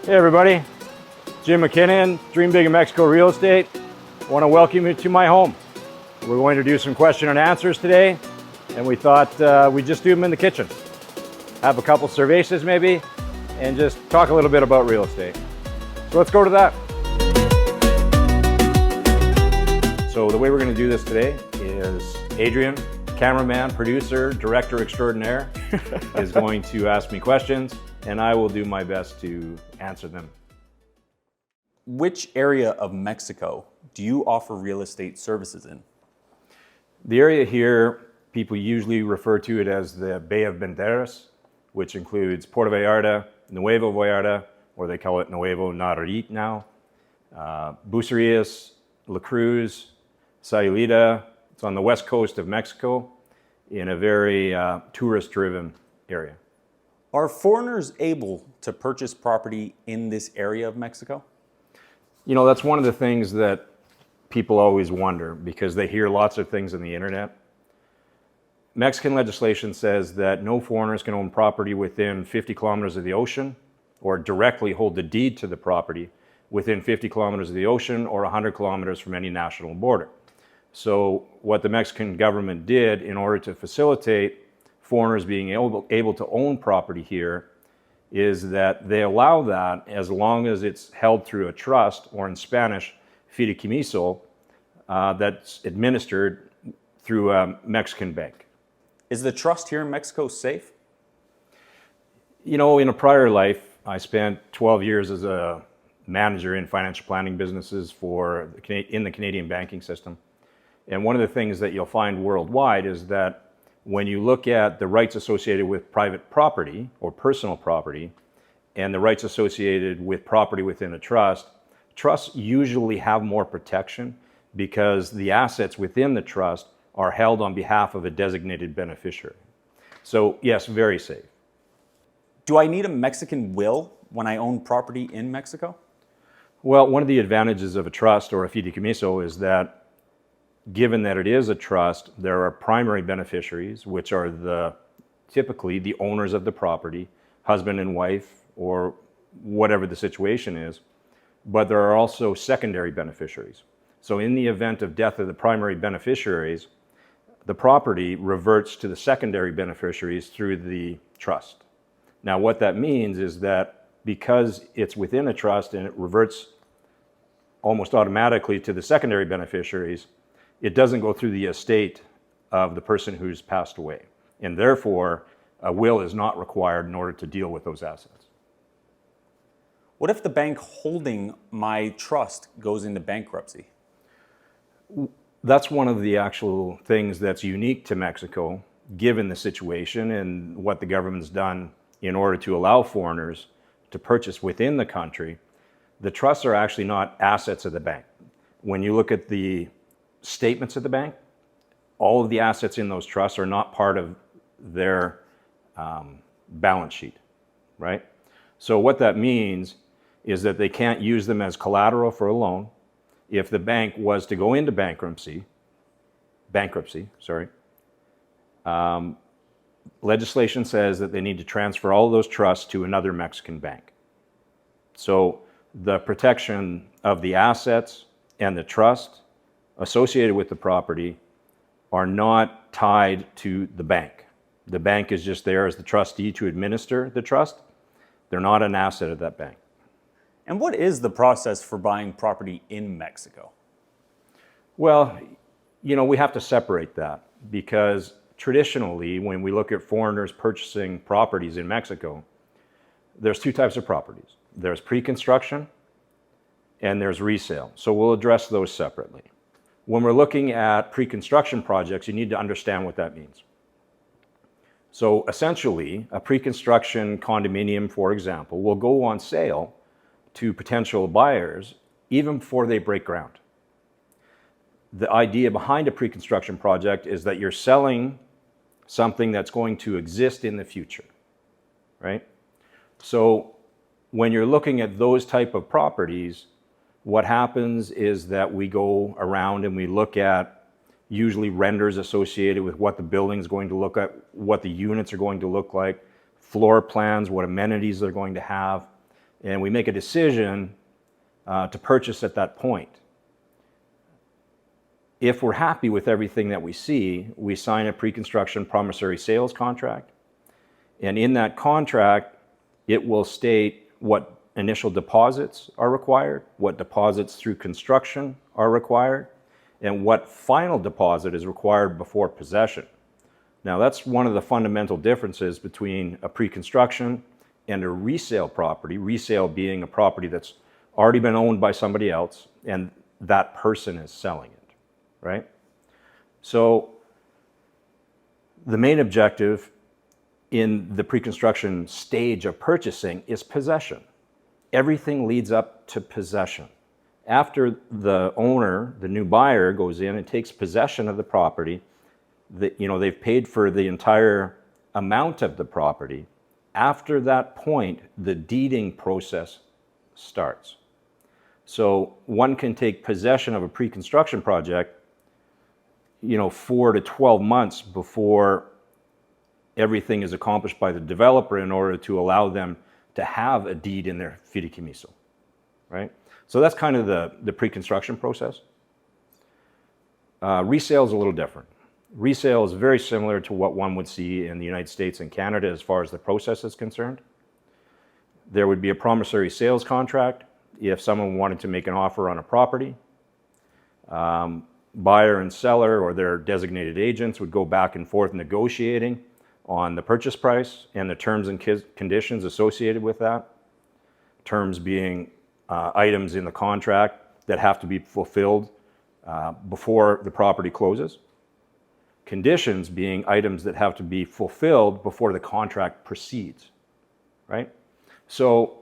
Hey everybody, Jim McKinnon, Dream Big in Mexico Real Estate. I want to welcome you to my home. We're going to do some question and answers today, and we thought we'd just do them in the kitchen. Have a couple cervezas maybe, and just talk a little bit about real estate. So let's go to that. So the way we're going to do this today is Adrian, cameraman, producer, director extraordinaire, is going to ask me questions, and I will do my best to answer them. Which area of Mexico do you offer real estate services in? The area here, people usually refer to it as the Bay of Banderas, which includes Puerto Vallarta, Nuevo Vallarta, or they call it Nuevo Nayarit now, Bucerías, La Cruz, Sayulita. It's on the west coast of Mexico in a very tourist-driven area. Are foreigners able to purchase property in this area of Mexico? You know, that's one of the things that people always wonder because they hear lots of things on the internet. Mexican legislation says that no foreigners can own property within 50 kilometers of the ocean or directly hold the deed to the property within 50 kilometers of the ocean or 100 kilometers from any national border. So what the Mexican government did in order to facilitate foreigners being able to own property here is that they allow that as long as it's held through a trust, or in Spanish, Fideicomiso, that's administered through a Mexican bank. Is the trust here in Mexico safe? You know, in a prior life, I spent 12 years as a manager in financial planning businesses in the Canadian banking system. And one of the things that you'll find worldwide is that when you look at the rights associated with private property or personal property and the rights associated with property within a trust, trusts usually have more protection because the assets within the trust are held on behalf of a designated beneficiary. So yes, very safe. Do I need a Mexican will when I own property in Mexico? Well, one of the advantages of a trust or a fideicomiso is that given that it is a trust, there are primary beneficiaries, which are typically the owners of the property, husband and wife, or whatever the situation is. But there are also secondary beneficiaries. So in the event of death of the primary beneficiaries, the property reverts to the secondary beneficiaries through the trust. Now, what that means is that because it's within a trust and it reverts almost automatically to the secondary beneficiaries, it doesn't go through the estate of the person who's passed away. And therefore, a will is not required in order to deal with those assets. What if the bank holding my trust goes into bankruptcy? That's one of the actual things that's unique to Mexico, given the situation and what the government's done in order to allow foreigners to purchase within the country. The trusts are actually not assets of the bank. When you look at the statements of the bank, all of the assets in those trusts are not part of their balance sheet, right? So what that means is that they can't use them as collateral for a loan. If the bank was to go into bankruptcy, legislation says that they need to transfer all of those trusts to another Mexican bank. So the protection of the assets and the trust associated with the property are not tied to the bank. The bank is just there as the trustee to administer the trust. They're not an asset of that bank. And what is the process for buying property in Mexico? Well, you know, we have to separate that because traditionally, when we look at foreigners purchasing properties in Mexico, there's two types of properties. There's pre-construction and there's resale. So we'll address those separately. When we're looking at pre-construction projects, you need to understand what that means. So essentially, a pre-construction condominium, for example, will go on sale to potential buyers even before they break ground. The idea behind a pre-construction project is that you're selling something that's going to exist in the future, right? So when you're looking at those type of properties, what happens is that we go around and we look at usually renders associated with what the building's going to look like, what the units are going to look like, floor plans, what amenities they're going to have. and we make a decision to purchase at that point. If we're happy with everything that we see, we sign a pre-construction promissory sales contract. And in that contract, it will state what initial deposits are required, what deposits through construction are required, and what final deposit is required before possession. Now, that's one of the fundamental differences between a pre-construction and a resale property, resale being a property that's already been owned by somebody else and that person is selling it, right? So the main objective in the pre-construction stage of purchasing is possession. Everything leads up to possession. After the owner, the new buyer, goes in and takes possession of the property, they've paid for the entire amount of the property. After that point, the deeding process starts. So one can take possession of a pre-construction project, 4 to 12 months before everything is accomplished by the developer in order to allow them to have a deed in their Fideicomiso, right? So that's kind of the pre-construction process. Resale is a little different. Resale is very similar to what one would see in the United States and Canada as far as the process is concerned. There would be a promissory sales contract if someone wanted to make an offer on a property. Buyer and seller or their designated agents would go back and forth negotiating on the purchase price and the terms and conditions associated with that. Terms being items in the contract that have to be fulfilled before the property closes. Conditions being items that have to be fulfilled before the contract proceeds, right? So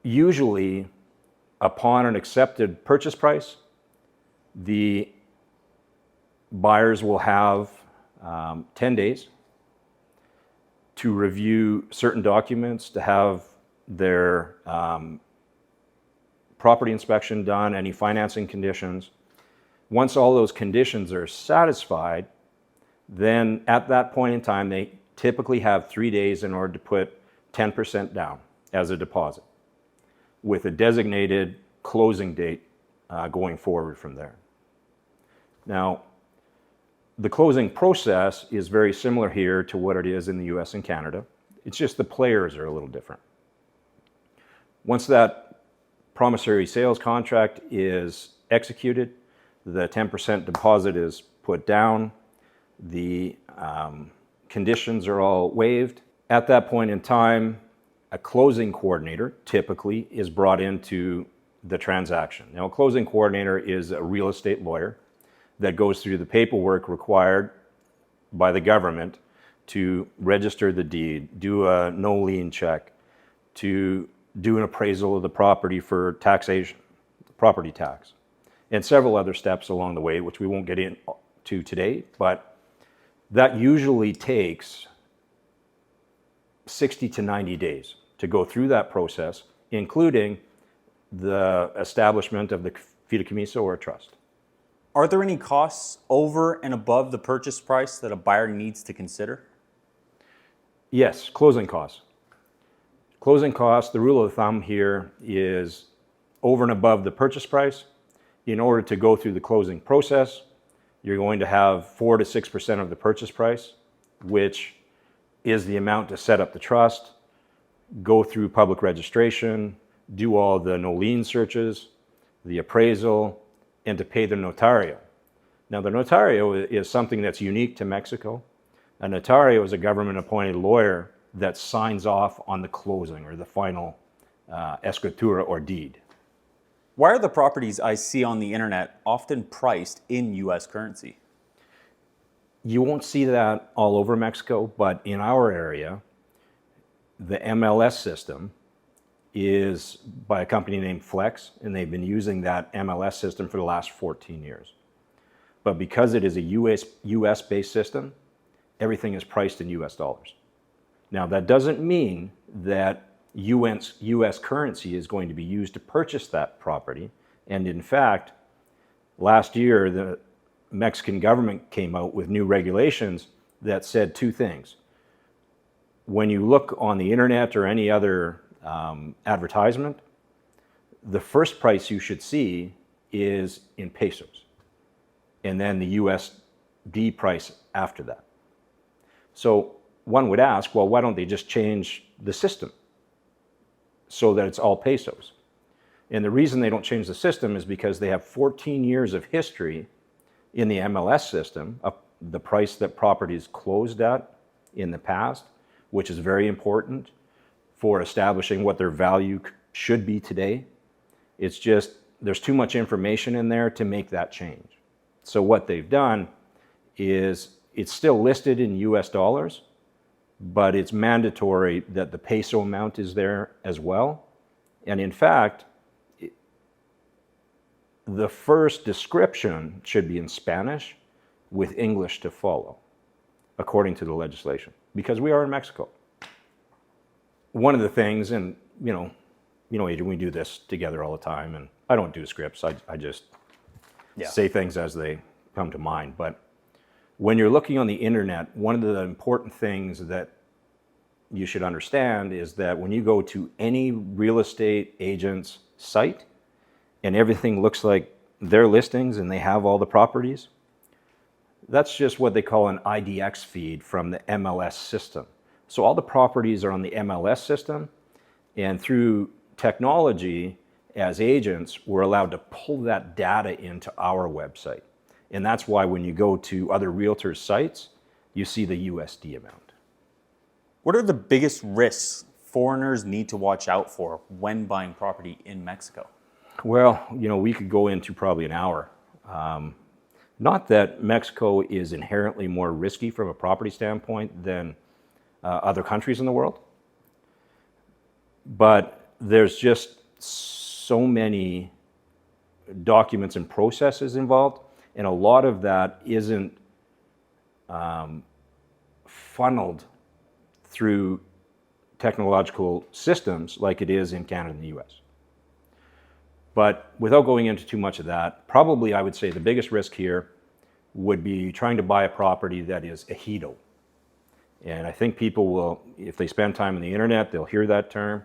usually upon an accepted purchase price, the buyers will have 10 days to review certain documents, to have their property inspection done, any financing conditions. Once all those conditions are satisfied, then at that point in time, they typically have 3 days in order to put 10% down as a deposit with a designated closing date going forward from there. Now, the closing process is very similar here to what it is in the US and Canada. It's just the players are a little different. Once that promissory sales contract is executed, the 10% deposit is put down, the conditions are all waived. At that point in time, a closing coordinator typically is brought into the transaction. Now, a closing coordinator is a real estate lawyer that goes through the paperwork required by the government to register the deed, do a no lien check, to do an appraisal of the property for taxation, property tax, and several other steps along the way, which we won't get into today, but that usually takes 60 to 90 days to go through that process, including the establishment of the Fideicomiso or trust. Are there any costs over and above the purchase price that a buyer needs to consider? Yes, closing costs. Closing costs, the rule of thumb here is over and above the purchase price. In order to go through the closing process, you're going to have 4 to 6% of the purchase price, which is the amount to set up the trust, go through public registration, do all the no lien searches, the appraisal, and to pay the notario. Now, the notario is something that's unique to Mexico. A notario is a government-appointed lawyer that signs off on the closing or the final escritura or deed. Why are the properties I see on the internet often priced in US currency? You won't see that all over Mexico, but in our area, the MLS system is by a company named Flex, and they've been using that MLS system for the last 14 years. But because it is a US-based system, everything is priced in US dollars. Now, that doesn't mean that US currency is going to be used to purchase that property. And in fact, last year, the Mexican government came out with new regulations that said two things. When you look on the internet or any other advertisement, the first price you should see is in pesos, and then the USD price after that. So one would ask, well, why don't they just change the system so that it's all pesos? And the reason they don't change the system is because they have 14 years of history in the MLS system, the price that properties closed at in the past, which is very important for establishing what their value should be today. It's just, there's too much information in there to make that change. So what they've done is, it's still listed in US dollars, but it's mandatory that the peso amount is there as well. And in fact, the first description should be in Spanish with English to follow, according to the legislation, because we are in Mexico. One of the things, and Adrian, we do this together all the time, and I don't do scripts, I just say things as they come to mind. But when you're looking on the internet, one of the important things that you should understand is that when you go to any real estate agent's site and everything looks like their listings and they have all the properties, that's just what they call an IDX feed from the MLS system. So all the properties are on the MLS system, and through technology, as agents, we're allowed to pull that data into our website. And that's why when you go to other realtors' sites, you see the USD amount. What are the biggest risks foreigners need to watch out for when buying property in Mexico? Well, we could go into probably an hour. Not that Mexico is inherently more risky from a property standpoint than other countries in the world, but there's just so many documents and processes involved, and a lot of that isn't funneled through technological systems like it is in Canada and the US. But without going into too much of that, probably I would say the biggest risk here would be trying to buy a property that is ejido. And I think people will, if they spend time on the internet, they'll hear that term.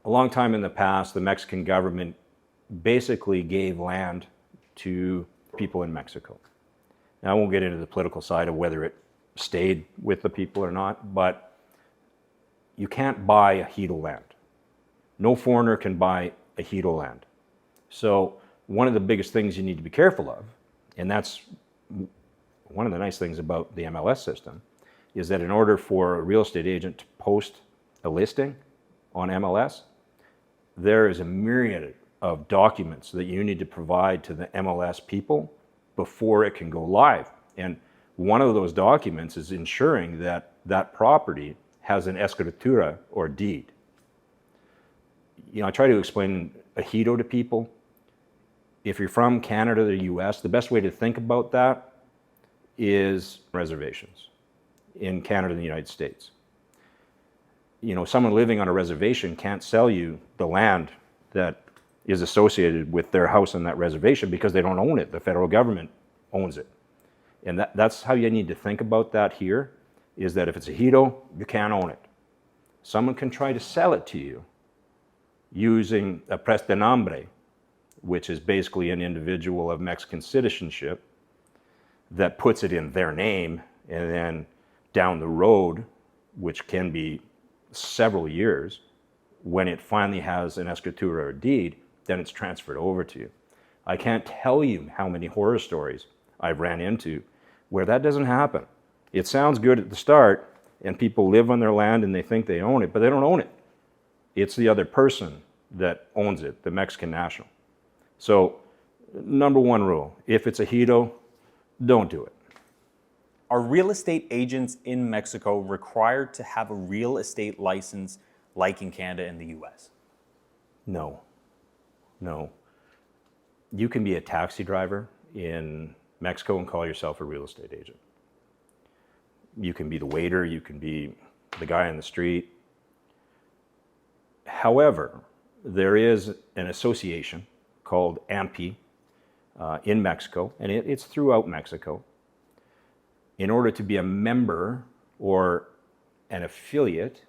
A long time in the past, the Mexican government basically gave land to people in Mexico. Now, I won't get into the political side of whether it stayed with the people or not, but you can't buy ejido land. No foreigner can buy ejido land. So one of the biggest things you need to be careful of, and that's one of the nice things about the MLS system, is that in order for a real estate agent to post a listing on MLS, there is a myriad of documents that you need to provide to the MLS people before it can go live. And one of those documents is ensuring that that property has an escritura or deed. I try to explain ejido to people. If you're from Canada or the US, the best way to think about that is reservations in Canada and the United States. Someone living on a reservation can't sell you the land that is associated with their house on that reservation because they don't own it. The federal government owns it. And that's how you need to think about that here, is that if it's ejido, you can't own it. Someone can try to sell it to you using a prestanombre, which is basically an individual of Mexican citizenship that puts it in their name, and then down the road, which can be several years, when it finally has an escritura or deed, then it's transferred over to you. I can't tell you how many horror stories I've ran into where that doesn't happen. It sounds good at the start, and people live on their land and they think they own it, but they don't own it. It's the other person that owns it, the Mexican national. So, number one rule, if it's ejido, don't do it. Are real estate agents in Mexico required to have a real estate license like in Canada and the US? No. You can be a taxi driver in Mexico and call yourself a real estate agent. You can be the waiter, you can be the guy on the street. However, there is an association called AMPI in Mexico, and it's throughout Mexico. In order to be a member or an affiliate,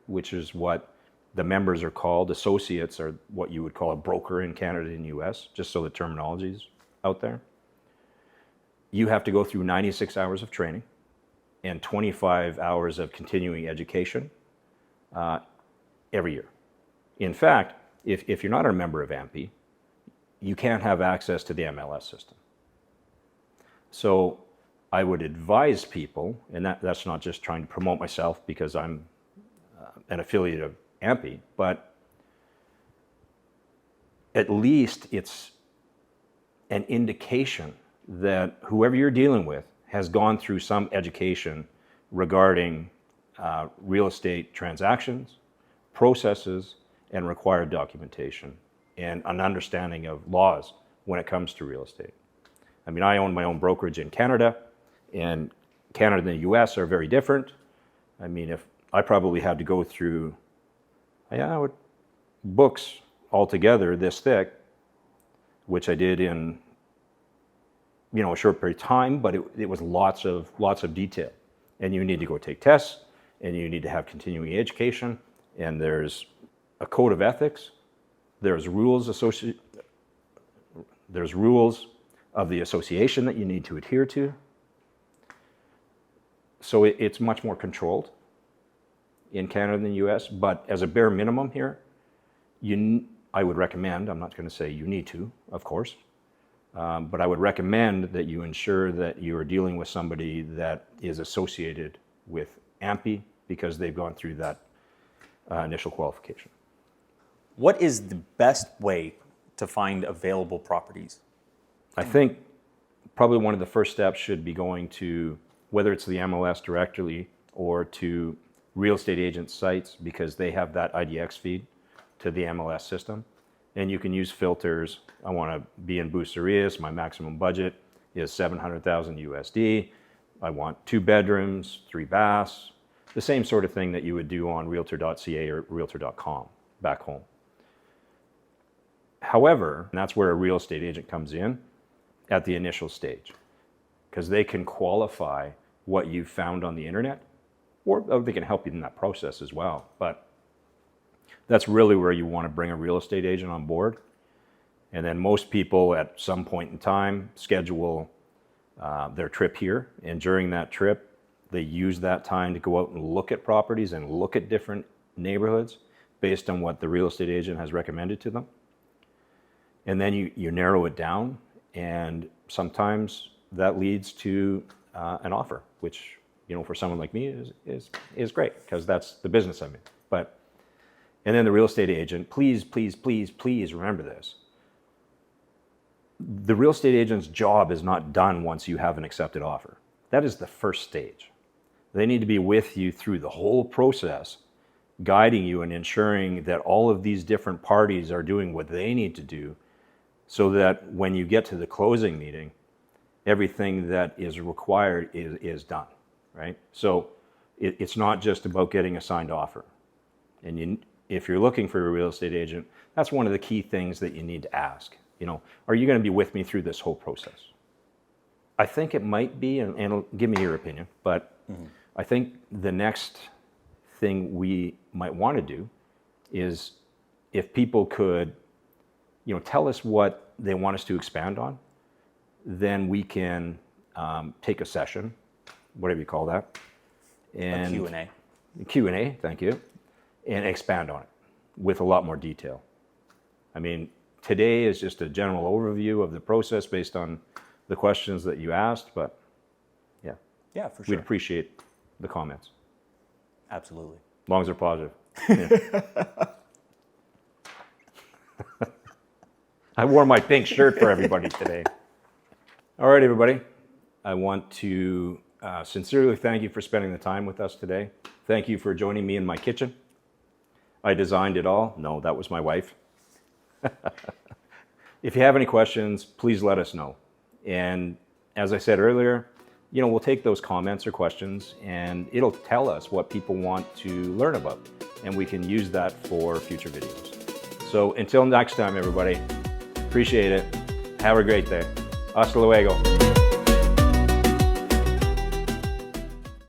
which is what the members are called. Associates are what you would call a broker in Canada and US, just so the terminology is out there. You have to go through 96 hours of training and 25 hours of continuing education every year. In fact, if you're not a member of AMPI, you can't have access to the MLS system. So I would advise people, and that's not just trying to promote myself because I'm an affiliate of AMPI, but at least it's an indication that whoever you're dealing with has gone through some education regarding real estate transactions, processes, and required documentation, and an understanding of laws when it comes to real estate. I mean, I own my own brokerage in Canada, and Canada and the US are very different. I mean, if I probably had to go through books altogether this thick, which I did in a short period of time, but it was lots of detail. And you need to go take tests, and you need to have continuing education, and there's a code of ethics, there's rules of the association that you need to adhere to. So it's much more controlled in Canada than the US, but as a bare minimum here, I would recommend, I'm not going to say you need to, of course, but I would recommend that you ensure that you are dealing with somebody that is associated with AMPI because they've gone through that initial qualification. What is the best way to find available properties? I think probably one of the first steps should be going to, whether it's the MLS directly or to real estate agent sites, because they have that IDX feed to the MLS system. And you can use filters. I want to be in Bucerías. My maximum budget is $700,000 USD. I want 2 bedrooms, 3 baths, the same sort of thing that you would do on realtor.ca or realtor.com back home. However, that's where a real estate agent comes in at the initial stage, because they can qualify what you've found on the internet, or they can help you in that process as well. But that's really where you want to bring a real estate agent on board. And then most people at some point in time schedule their trip here. And during that trip, they use that time to go out and look at properties and look at different neighborhoods based on what the real estate agent has recommended to them. And then you narrow it down, and sometimes that leads to an offer, which, for someone like me is great, because that's the business I'm in. And then the real estate agent, please remember this. The real estate agent's job is not done once you have an accepted offer. That is the first stage. They need to be with you through the whole process, guiding you and ensuring that all of these different parties are doing what they need to do, so that when you get to the closing meeting, everything that is required is done, right? So it's not just about getting a signed offer. And if you're looking for a real estate agent, that's one of the key things that you need to ask. Are you going to be with me through this whole process? I think it might be, and give me your opinion, but I think the next thing we might want to do is, if people could tell us what they want us to expand on, then we can take a session, whatever you call that. And Q&A. Q&A, thank you. And expand on it with a lot more detail. I mean, today is just a general overview of the process based on the questions that you asked, but yeah. Yeah, for sure. We'd appreciate the comments. Absolutely. As long as they're positive. Yeah. I wore my pink shirt for everybody today. All right, everybody. I want to sincerely thank you for spending the time with us today. Thank you for joining me in my kitchen. I designed it all. No, that was my wife. If you have any questions, please let us know. And as I said earlier, we'll take those comments or questions, and it'll tell us what people want to learn about, and we can use that for future videos. So until next time, everybody, appreciate it. Have a great day. Hasta luego.